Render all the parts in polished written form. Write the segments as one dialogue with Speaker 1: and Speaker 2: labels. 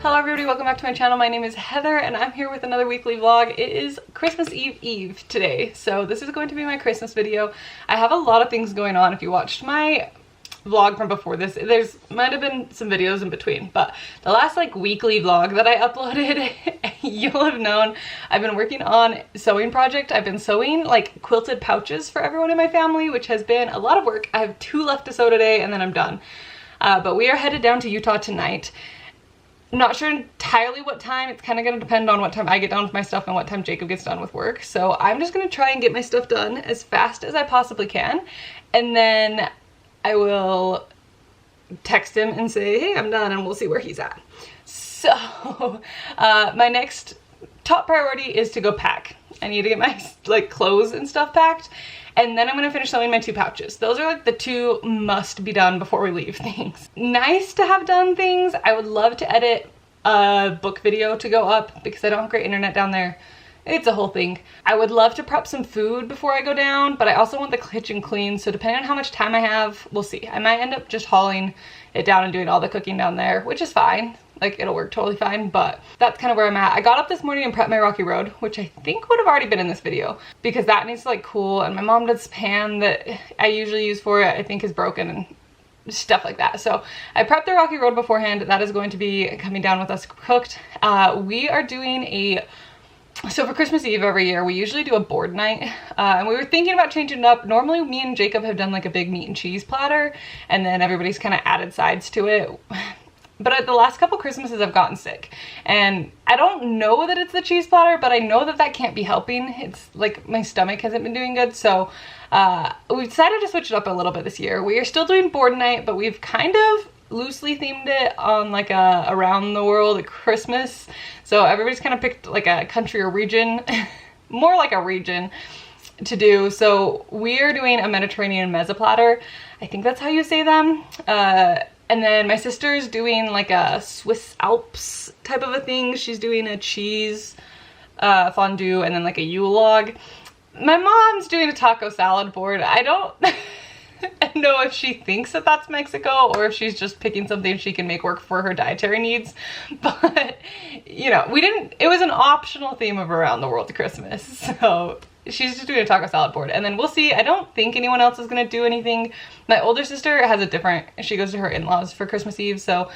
Speaker 1: Hello everybody, welcome back to my channel. My name is Heather and I'm here with another weekly vlog. It is Christmas Eve today, so this is going to be my Christmas video. I have a lot of things going on. If you watched my vlog from before this, there's might have been some videos in between, but the last weekly vlog that I uploaded, you'll have known I've been working on a sewing project. I've been sewing quilted pouches for everyone in my family, which has been a lot of work. I have 2 left to sew today and then I'm done. But we are headed down to Utah tonight. Not sure entirely what time. It's kind of going to depend on what time I get done with my stuff and what time Jacob gets done with work. So I'm just going to try and get my stuff done as fast as I possibly can. And then I will text him and say, hey, I'm done, and we'll see where he's at. So my next top priority is to go pack. I need to get my clothes and stuff packed. And then I'm going to finish sewing my 2 pouches. Those are the 2 must be done before we leave things. Nice to have done things. I would love to edit a book video to go up because I don't have great internet down there. It's a whole thing. I would love to prep some food before I go down, but I also want the kitchen clean. So depending on how much time I have, we'll see. I might end up just hauling it down and doing all the cooking down there, which is fine. It'll work totally fine, but that's kind of where I'm at. I got up this morning and prepped my rocky road, which I think would have already been in this video because that needs to cool, and my mom did this pan that I usually use for it, I think is broken and stuff like that. So I prepped the rocky road beforehand. That is going to be coming down with us cooked. We are doing so for Christmas Eve every year, we usually do a board night, and we were thinking about changing it up. Normally me and Jacob have done a big meat and cheese platter, and then everybody's kind of added sides to it. But at the last couple Christmases, I've gotten sick. And I don't know that it's the cheese platter, but I know that that can't be helping. It's my stomach hasn't been doing good. So we decided to switch it up a little bit this year. We are still doing board night, but we've kind of loosely themed it on a around the world Christmas. So everybody's kind of picked a country or region, more like a region to do. So we are doing a Mediterranean mezza platter. I think that's how you say them. And then my sister's doing a Swiss Alps type of a thing. She's doing a cheese fondue and then a Yule log. My mom's doing a taco salad board. I don't know if she thinks that that's Mexico or if she's just picking something she can make work for her dietary needs. But, it was an optional theme of around the world Christmas. So she's just doing a taco salad board, and then we'll see. I don't think anyone else is gonna do anything. My older sister has she goes to her in-laws for Christmas Eve, so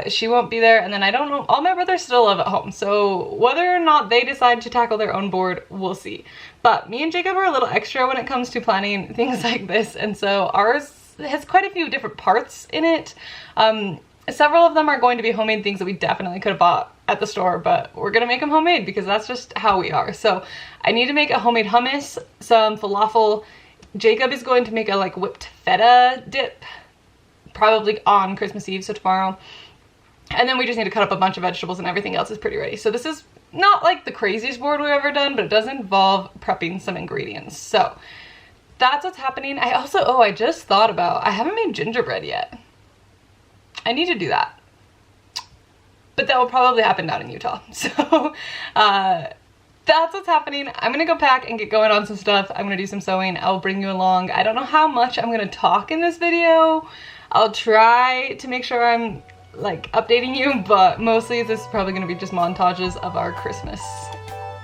Speaker 1: she won't be there. And then I don't know, all my brothers still live at home, so whether or not they decide to tackle their own board, we'll see. But me and Jacob are a little extra when it comes to planning things like this, and so ours has quite a few different parts in it. Several of them are going to be homemade things that we definitely could have bought at the store, but we're gonna make them homemade because that's just how we are. So I need to make a homemade hummus, some falafel. Jacob is going to make a whipped feta dip, probably on Christmas Eve, so tomorrow. And then we just need to cut up a bunch of vegetables, and everything else is pretty ready. So this is not the craziest board we've ever done, but it does involve prepping some ingredients. So that's what's happening. I just thought about, I haven't made gingerbread yet. I need to do that. But that will probably happen down in Utah. So that's what's happening. I'm gonna go pack and get going on some stuff. I'm gonna do some sewing. I'll bring you along. I don't know how much I'm gonna talk in this video. I'll try to make sure I'm updating you, but mostly this is probably gonna be just montages of our Christmas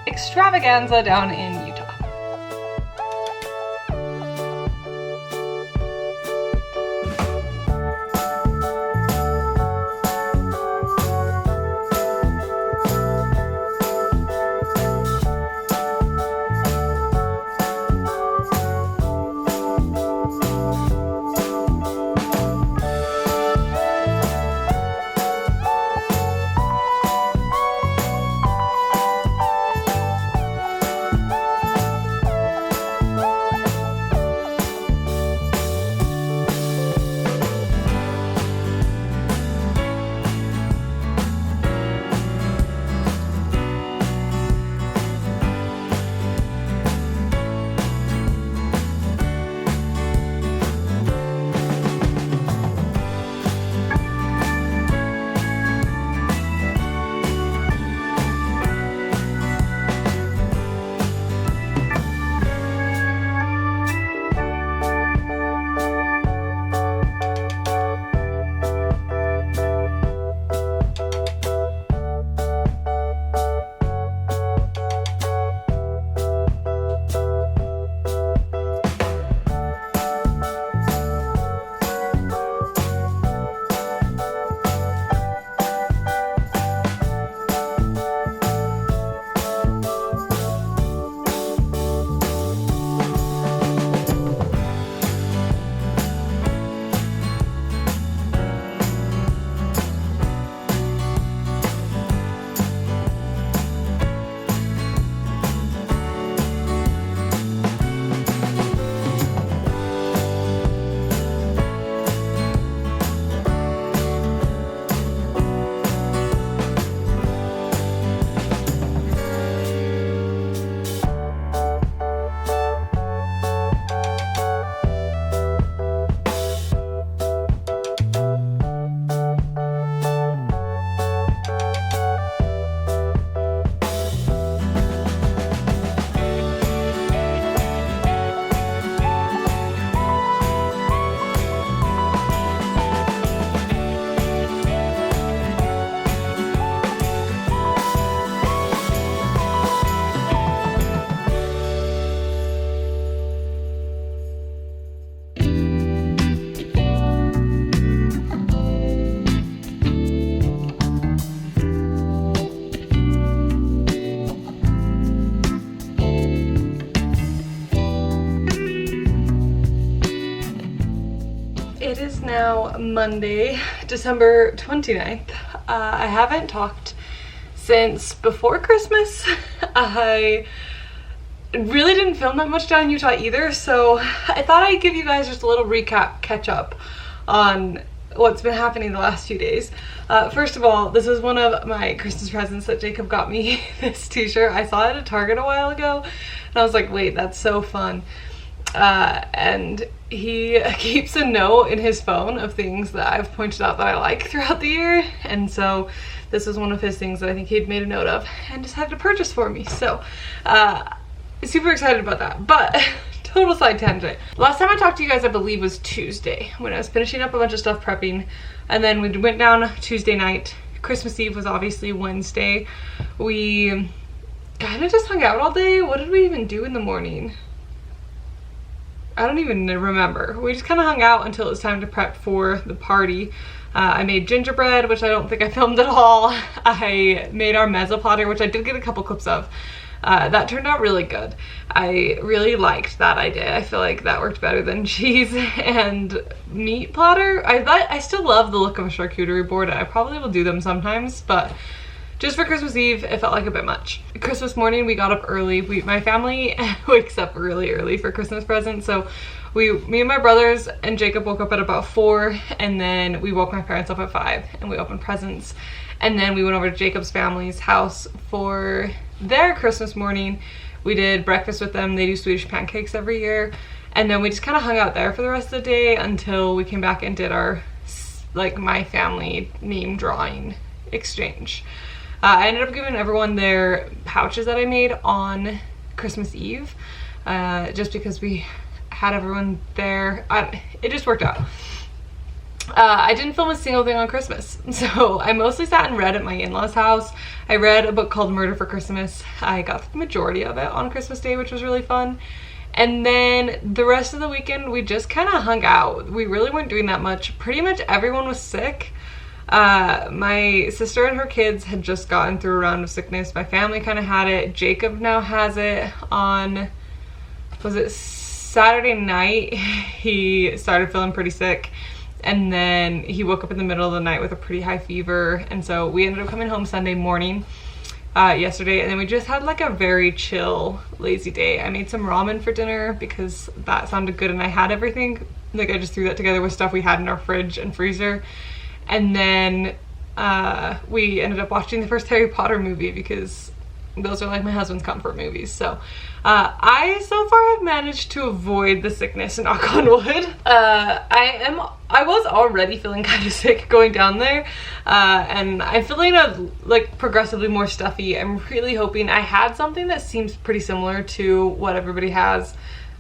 Speaker 1: extravaganza down in Utah. now Monday, December 29th. I haven't talked since before Christmas. I really didn't film that much down in Utah either, so I thought I'd give you guys just a little recap, catch up on what's been happening the last few days. First of all, this is one of my Christmas presents that Jacob got me, this t-shirt. I saw it at Target a while ago, and I was like, wait, that's so fun. And he keeps a note in his phone of things that I've pointed out that I like throughout the year, and so this is one of his things that I think he'd made a note of and decided to purchase for me. So super excited about that. But total side tangent. Last time I talked to you guys, I believe, was Tuesday when I was finishing up a bunch of stuff prepping, and then we went down Tuesday night. Christmas Eve was obviously Wednesday. We kind of just hung out all day. What did we even do in the morning? I don't even remember. We just kind of hung out until it was time to prep for the party. I made gingerbread, which I don't think I filmed at all. I made our mezzo platter, which I did get a couple clips of. That turned out really good. I really liked that idea. I feel like that worked better than cheese and meat platter. I still love the look of a charcuterie board. I probably will do them sometimes, but just for Christmas Eve, it felt like a bit much. Christmas morning, we got up early. My family wakes up really early for Christmas presents, so me and my brothers and Jacob woke up at about 4, and then we woke my parents up at 5, and we opened presents. And then we went over to Jacob's family's house for their Christmas morning. We did breakfast with them. They do Swedish pancakes every year. And then we just kind of hung out there for the rest of the day until we came back and did our, like, my family meme drawing exchange. I ended up giving everyone their pouches that I made on Christmas Eve, just because we had everyone there. It just worked out. I didn't film a single thing on Christmas, so I mostly sat and read at my in-laws' house. I read a book called Murder for Christmas. I got the majority of it on Christmas Day, which was really fun. And then the rest of the weekend, we just kind of hung out. We really weren't doing that much. Pretty much everyone was sick. My sister and her kids had just gotten through a round of sickness. My family kind of had it. Jacob now has it on, was it Saturday night? He started feeling pretty sick. And then he woke up in the middle of the night with a pretty high fever. And so we ended up coming home Sunday morning yesterday. And then we just had like a very chill, lazy day. I made some ramen for dinner because that sounded good. And I had everything. Like, I just threw that together with stuff we had in our fridge and freezer. And then we ended up watching the first Harry Potter movie because those are like my husband's comfort movies. So I so far have managed to avoid the sickness, knock on wood. I was already feeling kind of sick going down there, and I'm feeling like progressively more stuffy. I'm really hoping I had something that seems pretty similar to what everybody has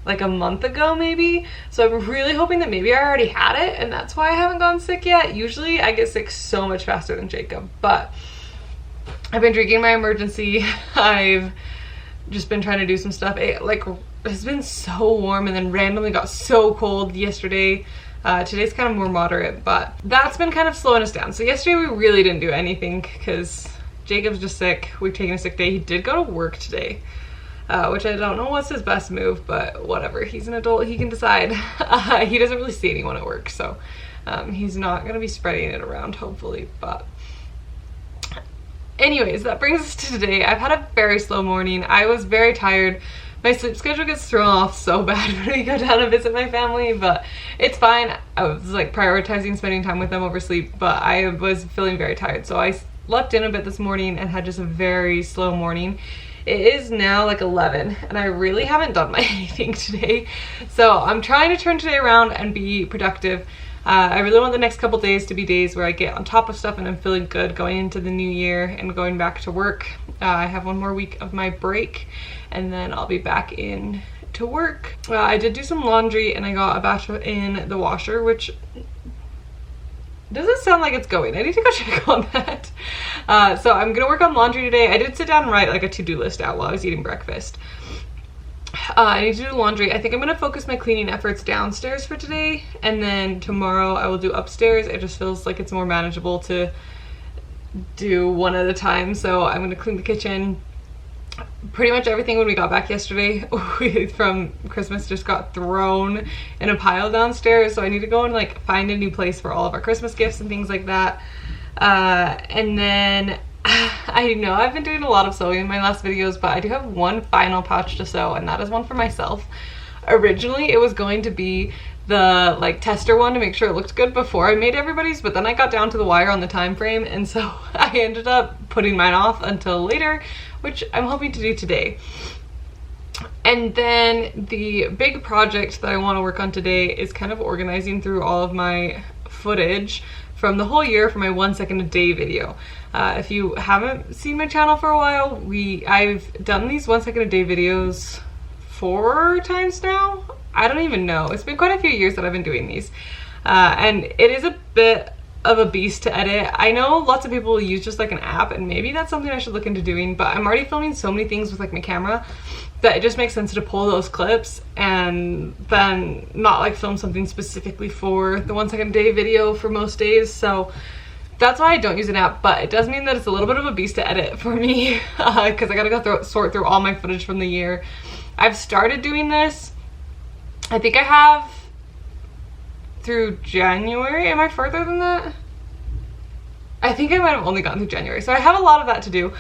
Speaker 1: like a month ago maybe, so I'm really hoping that maybe I already had it and that's why I haven't gone sick yet. Usually I get sick so much faster than Jacob, but I've been drinking my emergency. I've just been trying to do some stuff. It's been so warm and then randomly got so cold yesterday. Today's kind of more moderate, but that's been kind of slowing us down. So yesterday we really didn't do anything because Jacob's just sick. We've taken a sick day. He did go to work today, which I don't know what's his best move, but whatever. He's an adult, he can decide. He doesn't really see anyone at work, so he's not gonna be spreading it around, hopefully. But anyways, that brings us to today. I've had a very slow morning. I was very tired. My sleep schedule gets thrown off so bad when we go down to visit my family, but it's fine. I was like prioritizing spending time with them over sleep, but I was feeling very tired, so I slept in a bit this morning and had just a very slow morning. It is now like 11 and I really haven't done my anything today. So I'm trying to turn today around and be productive. I really want the next couple days to be days where I get on top of stuff and I'm feeling good going into the new year and going back to work. I have one more week of my break and then I'll be back in to work. I did do some laundry and I got a batch in the washer, which doesn't sound like it's going. I need to go check on that. So I'm gonna work on laundry today. I did sit down and write like a to-do list out while I was eating breakfast. I need to do laundry. I think I'm gonna focus my cleaning efforts downstairs for today, and then tomorrow I will do upstairs. It just feels like it's more manageable to do one at a time. So I'm gonna clean the kitchen, pretty much everything when we got back yesterday from Christmas just got thrown in a pile downstairs, so I need to go and like find a new place for all of our Christmas gifts and things like that. And then I know I've been doing a lot of sewing in my last videos, but I do have one final pouch to sew, and that is one for myself. Originally it was going to be the like tester one to make sure it looked good before I made everybody's, but then I got down to the wire on the time frame, and so I ended up putting mine off until later, which I'm hoping to do today. And then the big project that I want to work on today is kind of organizing through all of my footage from the whole year for my 1 second a day video. If you haven't seen my channel for a while, I've done these 1 second a day videos 4 times now. I don't even know. It's been quite a few years that I've been doing these. And it is a bit of a beast to edit. I know lots of people use just like an app, and maybe that's something I should look into doing, but I'm already filming so many things with like my camera that it just makes sense to pull those clips and then not like film something specifically for the 1 second a day video for most days. So that's why I don't use an app, but it does mean that it's a little bit of a beast to edit for me because I gotta go sort through all my footage from the year. I've started doing this. I think I have through January. Am I further than that? I think I might have only gotten through January, so I have a lot of that to do.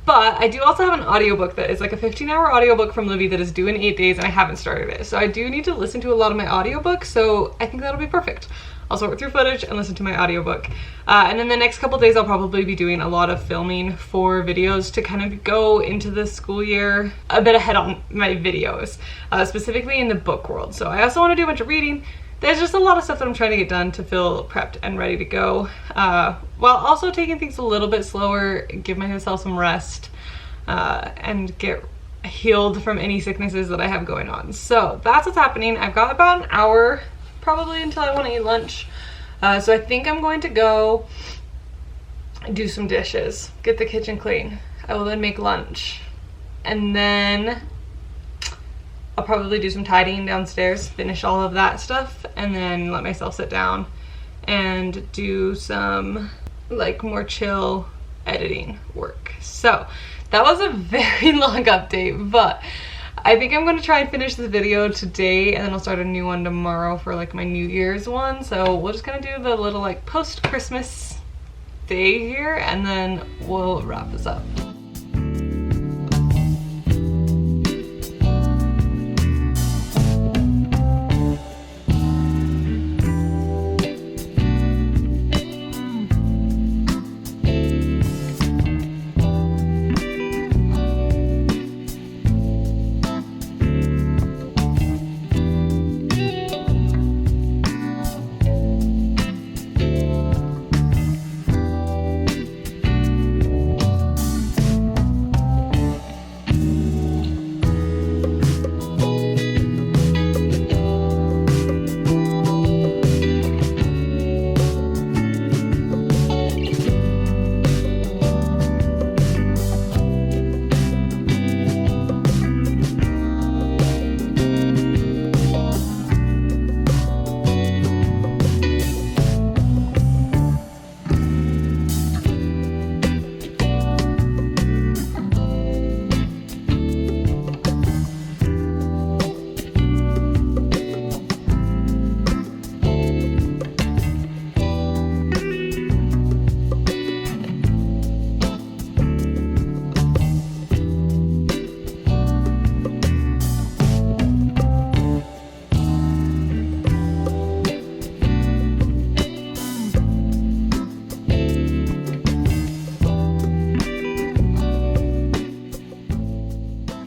Speaker 1: But I do also have an audiobook that is like a 15-hour audiobook from Livy that is due in 8 days, and I haven't started it. So I do need to listen to a lot of my audiobooks, so I think that'll be perfect. I'll sort through footage and listen to my audiobook. And then the next couple days I'll probably be doing a lot of filming for videos to kind of go into the school year a bit ahead on my videos, specifically in the book world. So I also want to do a bunch of reading. There's just a lot of stuff that I'm trying to get done to feel prepped and ready to go, while also taking things a little bit slower, give myself some rest, and get healed from any sicknesses that I have going on. So that's what's happening. I've got about an hour probably until I want to eat lunch. So I think I'm going to go do some dishes, get the kitchen clean. I will then make lunch, and then I'll probably do some tidying downstairs, finish all of that stuff, and then let myself sit down and do some like more chill editing work. So that was a very long update, but I think I'm gonna try and finish this video today, and then I'll start a new one tomorrow for like my New Year's one. So we'll just kind of do the little like post-Christmas day here, and then we'll wrap this up.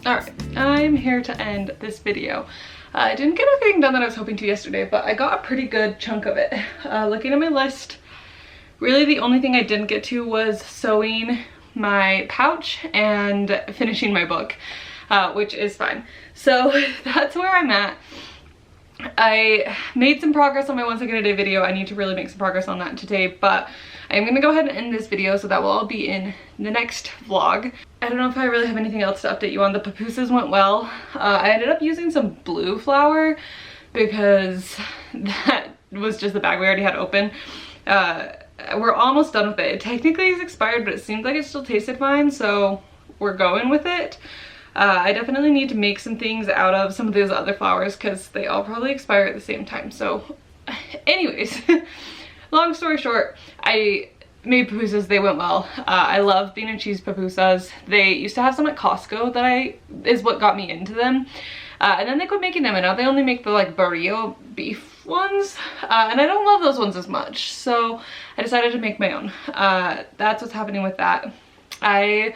Speaker 1: Alright, I'm here to end this video. I didn't get everything done that I was hoping to yesterday, but I got a pretty good chunk of it. Looking at my list, really the only thing I didn't get to was sewing my pouch and finishing my book, which is fine. So that's where I'm at. I made some progress on my 1 second a day video. I need to really make some progress on that today, but I'm gonna go ahead and end this video, so that will all be in the next vlog. I don't know if I really have anything else to update you on. The pupusas went well. I ended up using some blue flour because that was just the bag we already had open. We're almost done with it. It technically is expired, but it seems like it still tasted fine, so we're going with it. I definitely need to make some things out of some of those other flowers because they all probably expire at the same time. So anyways, long story short, I made pupusas. They went well. I love bean and cheese pupusas. They used to have some at Costco that is what got me into them. And then they quit making them, and now they only make the like burrito beef ones. And I don't love those ones as much. So I decided to make my own. That's what's happening with that. I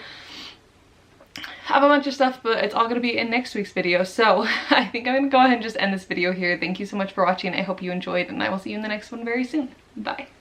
Speaker 1: have a bunch of stuff, but it's all going to be in next week's video. So I think I'm going to go ahead and just end this video here. Thank you so much for watching. I hope you enjoyed, and I will see you in the next one very soon. Bye.